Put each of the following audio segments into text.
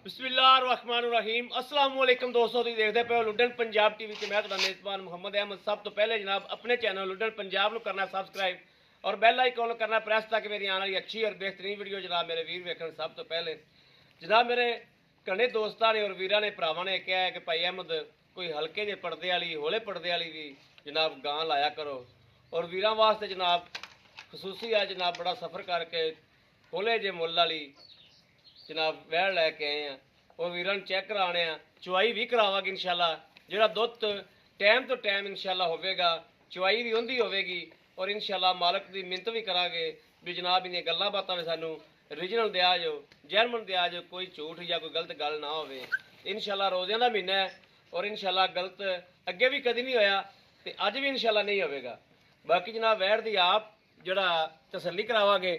बिस्मिल्लाहिर्रहमानिर्रहीम अस्सलाम वालेकुम दोस्तों, तुसीं देखदे पे हो लुडन पंजाब टीवी ते मैं तुहाडा मेज़बान मुहम्मद अहमद। सब तो पहले जनाब अपने चैनल लुडन पंजाब नूं करना सबसक्राइब और बैल आइकन करना प्रेस ताकि मेरी आने वाली अच्छी और बेहतरीन वीडियो जनाब मेरे वीर वेखण। सब तो पहले जनाब मेरे घने दोस्तां ने और वीरां ने भरावां ने कहा है कि भाई अहमद कोई हल्के जे पर्दे वाली होले पर्दे वाली भी जनाब गां लाया करो। और वीरां वास्ते जनाब खसूसी है जनाब बड़ा सफ़र करके होले जे मुल वाली जनाब वैड़ लैके आए हैं और वीरां चैक कराने चुवाई भी करावांगे इंशाल्लाह। जो दुध टाइम तो टाइम इंशाल्लाह होवेगा, चुवाई भी उन्दी होवेगी और इंशाल्लाह मालक की मिन्नत भी करांगे भी जनाब इन्हें गल्लां बातां सानू ओरिजिनल दिया जो, जैनमन दिया जो, कोई झूठ या कोई गलत गल ना होवे। इंशाल्लाह रोज़ियां दा महीना है और इंशाल्लाह गलत अगे भी कभी नहीं होया ते अज भी इंशाल्लाह नहीं होवेगा। बाकी जनाब वैड़ दी आप जड़ा तसल्ली करावांगे।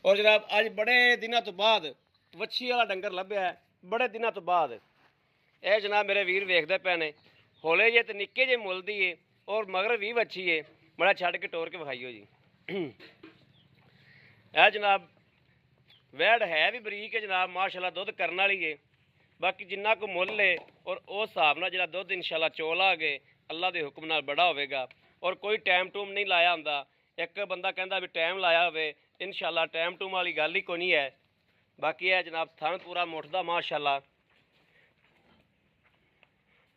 और जनाब अज बड़े दिनों तो बाद वच्छी वाला डंगर लभ्या है, बड़े दिनों तो बाद। यह जनाब मेरे वीर वेखते पे ने होले जे तो निक्के जे मुल दी है और मगर भी वच्छी है। बड़ा छड़ के टोर के विखाइयो जी। यह जनाब वैड़ है भी बरीक है जनाब, माशाल्लाह दुध करने वाली है। बाकी जिन्ना को मुल है और उस हिसाब नाल जिहड़ा दुध इंशाल्लाह चोला गए अल्लाह के हुक्म नाल बड़ा होवेगा। और कोई टाइम टूम नहीं लाया हुंदा। एक बंदा कहंदा भी टाइम लाया होवे, इंशाल्लाह टाइम टूम वाली गल ही कोई नहीं है। बाकी है जनाब थन पूरा मुठदा माशाल्लाह,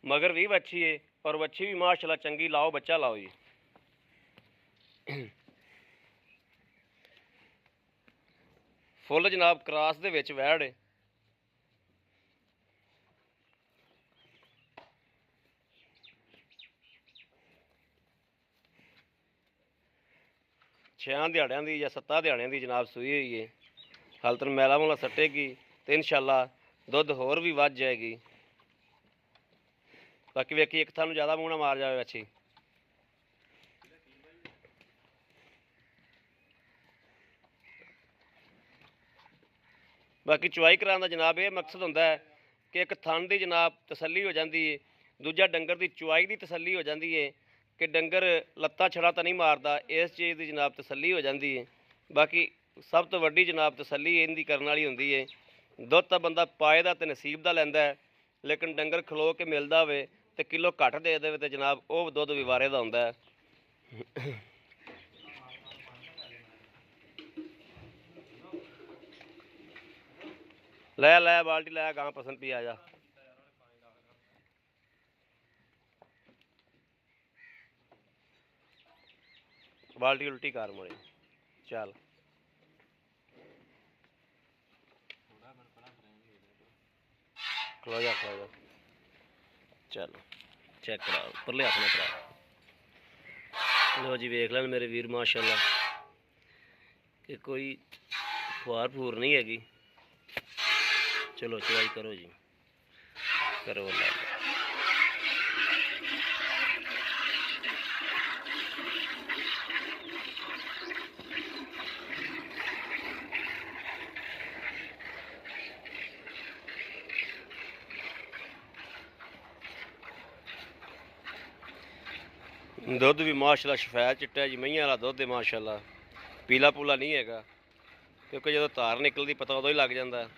मगर भी वच्छी है और वच्छी भी माशाल्लाह चंगी। लाओ बच्चा लाओ जी। फुल जनाब क्रास दे विच वैड़ है। छें दिहाड़ियां दी या 7 दिहाड़ियां दी जनाब सूई हुई है। हाल तक मैला मूला सट्टेगी तो इंशाल्लाह दुध होर भी वध जाएगी। बाकी वेखी एक थानू ज़्यादा मूँह ना मार जाए अच्छी। बाकी चुवाई कराने का जनाब ये मकसद होंदा है कि एक थन की जनाब तसल्ली हो जाती है, दूजा डंगर की चुवाई की तसल्ली हो जाती है कि डंगर लत्ता छड़ा तो नहीं मारता, इस चीज़ की जनाब तसल्ली हो जाती है। बाकी सब तो वड्डी जनाब तसल्ली इनकी करने वाली होंदी है। दुध तो बंदा पाए दा ते नसीब दा लैंदा है, लेकिन डंगर खलो के मिलता होवे तो किलो घट दे देवे तो जनाब वह दुध भी वारे दा हुंदा है। लै लै बाल्टी लै गां पसंद पी आ जा। बाल्टी उल्टी कर मुड़े चल। खलो जा चलो चेक करा परले हाथ में करा। लो जी वेख लैन मेरे वीर माशाल्लाह कि कोई फुहार फूर नहीं हैगी। चलो चवाई करो जी, करो अल्लाह। दुध भी माशाल्लाह शफैद चिट्टा जी, मईयां वाला दुध है माशाल्लाह, पीला पूला नहीं हैगा क्योंकि जो धार निकलती पता उदों ही लग जाता है।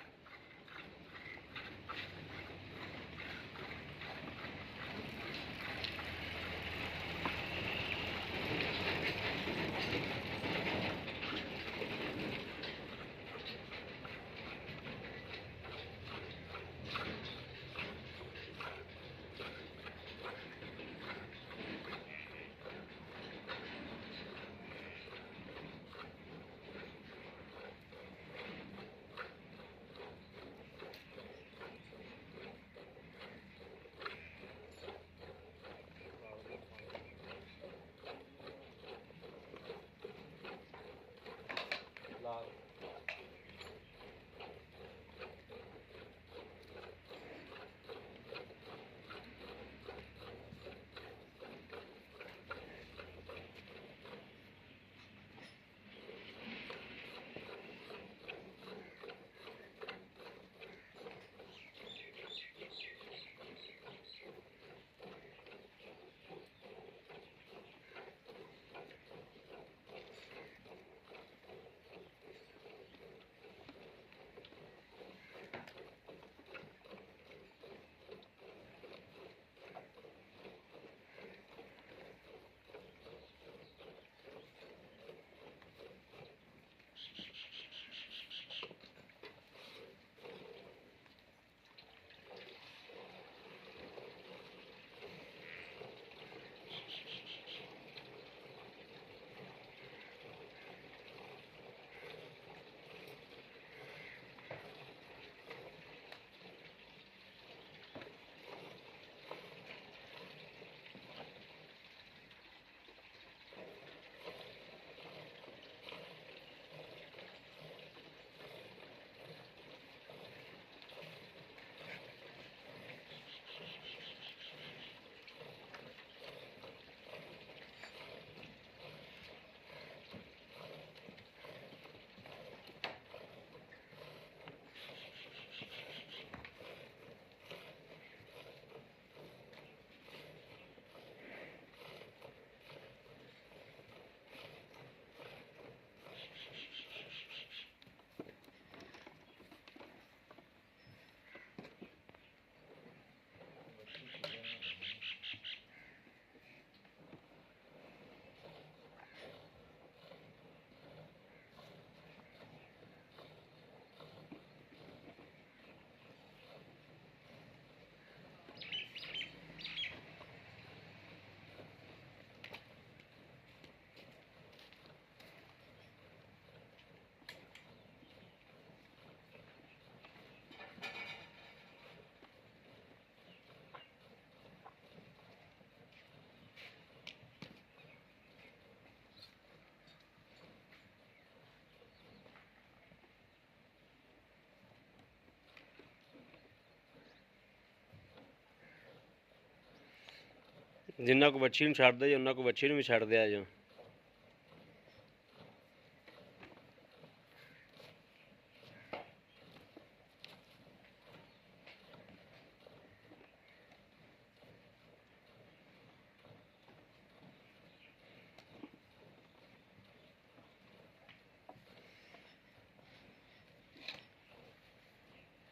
ਜਿੰਨਾ ਕੋ ਬੱਚੀ ਨੂੰ ਛੱਡਦੇ ਜੇ ਉਹਨਾਂ ਕੋ ਬੱਚੀ ਨੂੰ ਵੀ ਛੱਡ ਦਿਆ ਜੋ।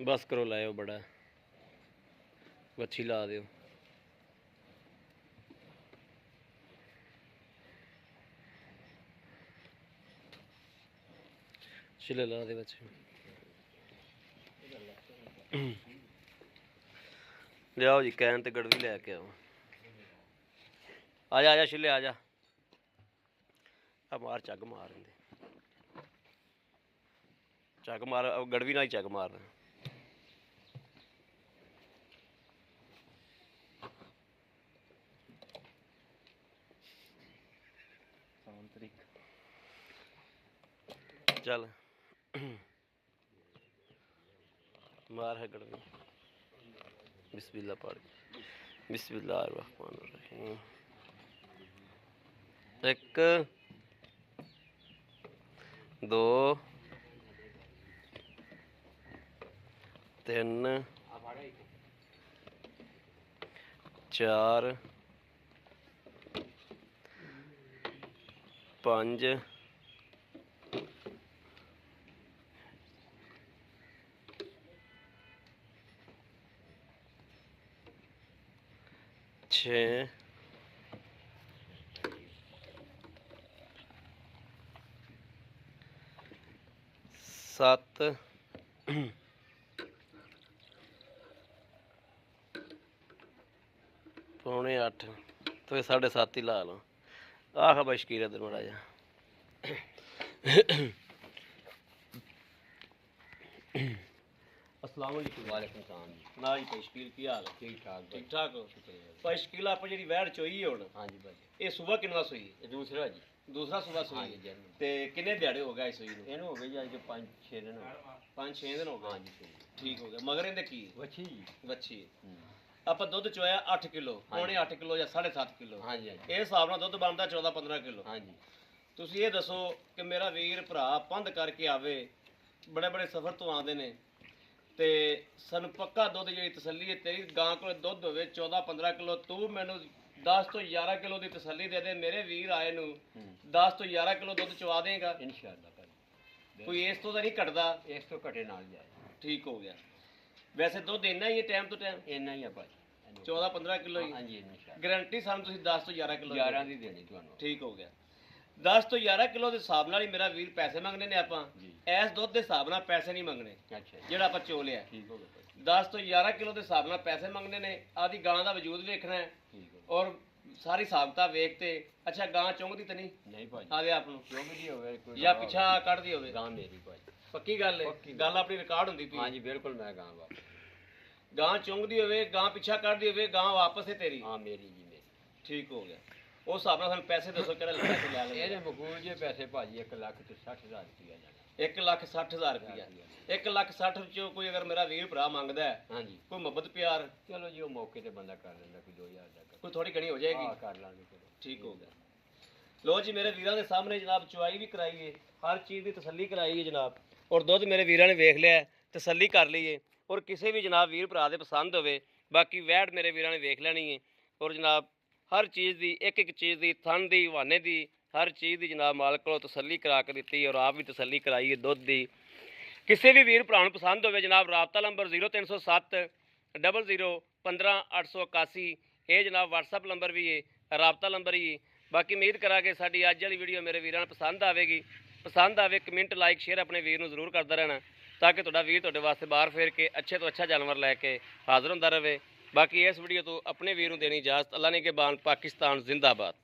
बस करो लाओ बड़ा बच्ची ला दो। छिले ला दे बच्चे लियाओ जी कैन ते गड़वी लैके आओ। आजा आजा छिले आजा मार चग मार चग मार गड़वी ना ही चग मारना। चल मार है गड़वी। बिस्मिल्लाह पढ़ बिस्मिल्लाहिर्रहमानिर्रहीम। एक दो तीन चार पांच छः सत्त पौने 8 तो 7:30 ही ला लो। आह भाई शकीर इधर माड़ा जा अस्सलाम वालेकुम। वालेकुम सलाम जी। ना जी भाई शकील की हाल है? ठीक ठाक हो भाई शकील। आप जी वैड़ चोई है हुण? हाँ जी भाई। ये सुबह किन्ना सोई? दूसरा जी। दूसरा सुबह सोई है ते किन्ने दिहाड़े हो गए सोई नूं? इहनूं हो गए जी अज 5-6 दिन हो गए। 5-6 दिन हो गए? हाँ जी ठीक हो गया। मगर इहदे की वच्छी जी? वच्छी। ਆਪਾਂ ਦੁੱਧ ਚੋਇਆ 8 ਕਿਲੋ ਪੌਣੇ 8 ਕਿਲੋ ਜਾਂ 7.5 ਕਿਲੋ। ਹਾਂਜੀ ਇਹ ਹਿਸਾਬ ਨਾਲ ਦੁੱਧ ਬਣਦਾ 14-15 ਕਿਲੋ। ਹਾਂਜੀ ਤੁਸੀਂ ਇਹ ਦੱਸੋ ਕਿ ਮੇਰਾ ਵੀਰ ਭਰਾ ਪੰਧ ਕਰਕੇ ਆਵੇ ਬੜੇ ਬੜੇ ਸਫ਼ਰ ਤੋਂ ਆਉਂਦੇ ਨੇ ਤੇ ਸਾਨੂੰ ਪੱਕਾ ਦੁੱਧ ਜਿਹੜੀ ਤਸੱਲੀ ਹੈ ਤੇਰੀ ਗਾਂ ਕੋਲ ਦੁੱਧ ਹੋਵੇ 14-15 ਕਿਲੋ ਤੂੰ ਮੈਨੂੰ 10 ਤੋਂ 11 ਕਿਲੋ ਦੀ ਤਸੱਲੀ ਦੇ ਦੇ। ਮੇਰੇ ਵੀਰ ਆਏ ਨੂੰ 10 ਤੋਂ 11 ਕਿਲੋ ਦੁੱਧ ਚਵਾ ਦੇਗਾ ਇਨਸ਼ਾਅੱਲਾ। ਕੋਈ ਇਸ ਤੋਂ ਤਾਂ ਨਹੀਂ ਘਟਦਾ? ਇਸ ਤੋਂ ਘਟੇ ਨਾਲ ਜਾਏ। ਠੀਕ ਹੋ ਗਿਆ। ਵੈਸੇ ਦੁੱਧ ਇੰਨਾ ਹੀ ਹੈ ਟਾਈਮ ਤੋਂ ਟਾਈਮ? ਇੰਨਾ ਹੀ ਆ ਭਾਈ 14-15 ਕਿਲੋ ਹੀ। ਹਾਂਜੀ ਇਨਸ਼ਾਅੱਲਾ। ਗਾਰੰਟੀ ਸਾਨੂੰ ਤੁਸੀਂ 10 ਤੋਂ 11 ਕਿਲੋ 11 ਦੀ ਦੇਣੀ ਤੁਹਾਨੂੰ। ਠੀਕ ਹੋ ਗਿਆ। 10 ਤੋਂ 11 ਕਿਲੋ ਦੇ ਹਿਸਾਬ ਨਾਲ ਹੀ ਮੇਰਾ ਵੀਰ ਪੈਸੇ ਮੰਗਣੇ ਨੇ ਆਪਾਂ ਇਸ ਦੁੱਧ ਦੇ ਹਿਸਾਬ ਨਾਲ ਪੈਸੇ ਨਹੀਂ ਮੰਗਣੇ। ਅੱਛਾ ਜਿਹੜਾ ਆਪਾਂ ਚੋ ਲਿਆ। ਠੀਕ ਹੋ ਗਿਆ। 10 ਤੋਂ 11 ਕਿਲੋ ਦੇ ਹਿਸਾਬ ਨਾਲ ਪੈਸੇ ਮੰਗਣੇ ਨੇ। ਆਦੀ ਗਾਂ ਦਾ ਵਜੂਦ ਵੇਖਣਾ ਹੈ ਔਰ ਸਾਰੀ ਹਿਸਾਬਤਾ ਵੇਖ ਤੇ ਅੱਛਾ ਗਾਂ ਚੁੰਗਦੀ ਤਾਂ ਨਹੀਂ? ਨਹੀਂ ਭਾਜੀ। ਆਦੇ ਆਪ ਨੂੰ ਚੁੰਗਦੀ ਹੋਵੇ ਜਾਂ ਪਿੱਛਾ ਕੱਢਦੀ ਹੋਵੇ? ਗਾਂ ਮੇਰੀ ਭਾਜੀ। ਪੱਕੀ ਗੱਲ ਹੈ? ਗੱਲ ਆਪਣੀ ਰਿਕਾਰਡ ਹੁੰਦੀ ਪਈ? ਹਾਂਜੀ ਬਿਲਕੁਲ। ਮੈਂ ਗਾਂ ਵਾਪਸ ਗਾਂ ਚੁੰਗਦੀ ਹੋਵੇ ਗਾਂ ਪਿੱਛਾ ਕੱਢਦੀ ਹੋਵੇ ਗਾਂ ਵਾਪਸ ਹੈ ਤੇਰੀ? ਹਾਂ ਮੇਰੀ ਜੀ ਮੇਰੀ। ਠੀਕ ਹੋ ਗਿਆ। ਉਸ ਹਿਸਾਬ ਨਾਲ ਸਾਨੂੰ ਪੈਸੇ ਦੱਸੋ ਕਿਹੜਾ ਪੈਸੇ ਲੈ ਲੈ। ਇਹਦੇ ਮਕਬੂਲ ਜੇ ਪੈਸੇ ਭਾਜੀ 1,60,000 ਰੁਪਇਆ ਜਾਣਾ। 1,60,000 ਰੁਪਇਆ। 1,60,000 ਵਿੱਚੋਂ ਕੋਈ ਅਗਰ ਮੇਰਾ ਵੀਰ ਭਰਾ ਮੰਗਦਾ ਹੈ ਹਾਂਜੀ ਕੋਈ ਮੁਹੱਬਤ ਪਿਆਰ ਚਲੋ ਜੀ ਉਹ ਮੌਕੇ ਤੇ ਬੰਦਾ ਕਰ ਲੈਂਦਾ ਕੋਈ 2,000 ਦਾ ਕੋਈ ਥੋੜੀ ਘਣੀ ਹੋ ਜਾਏਗੀ। ਹਾਂ ਕਰ ਲਾਂਗੇ ਚਲੋ। ਠੀਕ ਹੋ ਗਿਆ। ਲੋ ਜੀ ਮੇਰੇ ਵੀਰਾਂ ਦੇ ਸਾਹਮਣੇ ਜਨਾਬ ਚੁਆਈ ਵੀ ਕਰਾਈਏ ਹਰ ਚੀਜ਼ ਦੀ ਤਸੱਲੀ ਕਰਾਈਏ ਜਨਾਬ ਔਰ ਦੁੱਧ ਮੇਰੇ ਵੀਰਾਂ ਨੇ ਵੇਖ ਲਿਆ ਤਸੱਲੀ ਕਰ ਲਈਏ ਔਰ ਕਿਸੇ ਵੀ ਜਨਾਬ ਵੀਰ ਭਰਾ ਦੇ ਪਸੰਦ ਹੋਵੇ ਬਾਕੀ ਵੈੜ ਮੇਰੇ ਵੀਰਾਂ ਨੇ ਵੇਖ ਲੈਣੀ ਹੈ ਔਰ ਜਨਾਬ ਹਰ ਚੀਜ਼ ਦੀ ਇੱਕ ਇੱਕ ਚੀਜ਼ ਦੀ ਥਣ ਦੀ ਹਵਾਨੇ ਦੀ ਹਰ ਚੀਜ਼ ਦੀ ਜਨਾਬ ਮਾਲਕ ਕੋਲੋਂ ਤਸੱਲੀ ਕਰਾ ਕੇ ਦਿੱਤੀ ਔਰ ਆਪ ਵੀ ਤਸੱਲੀ ਕਰਾਈ ਹੈ ਦੁੱਧ ਦੀ। ਕਿਸੇ ਵੀ ਵੀਰ ਭਰਾ ਨੂੰ ਪਸੰਦ ਹੋਵੇ ਜਨਾਬ ਰਾਬਤਾ ਨੰਬਰ 0307 00 15 881 ਇਹ ਜਨਾਬ WhatsApp ਨੰਬਰ ਵੀ ਹੈ ਰਾਬਤਾ ਨੰਬਰ ਹੀ। ਬਾਕੀ ਉਮੀਦ ਕਰਾਂਗੇ ਸਾਡੀ ਅੱਜ ਵਾਲੀ ਵੀਡੀਓ ਮੇਰੇ ਵੀਰਾਂ ਨੂੰ ਪਸੰਦ ਆਵੇਗੀ। ਪਸੰਦ ਆਵੇ ਕਮੈਂਟ ਲਾਈਕ ਸ਼ੇਅਰ ਆਪਣੇ ਵੀਰ ਨੂੰ ਜ਼ਰੂਰ ਕਰਦਾ ਰਹਿਣਾ ਤਾਂ ਕਿ ਤੁਹਾਡਾ ਵੀਰ ਤੁਹਾਡੇ ਵਾਸਤੇ ਬਾਹਰ ਫੇਰ ਕੇ ਅੱਛੇ ਤੋਂ ਅੱਛਾ ਜਾਨਵਰ ਲੈ ਕੇ ਹਾਜ਼ਰ ਹੁੰਦਾ ਰਹੇ। ਬਾਕੀ ਇਸ ਵੀਡੀਓ ਤੋਂ ਆਪਣੇ ਵੀਰ ਨੂੰ ਦੇਣੀ ਇਜਾਜ਼ਤ। ਅੱਲਾ ਨੇ ਕੇ ਬਾਨ ਪਾਕਿਸਤਾਨ ਜ਼ਿੰਦਾਬਾਦ।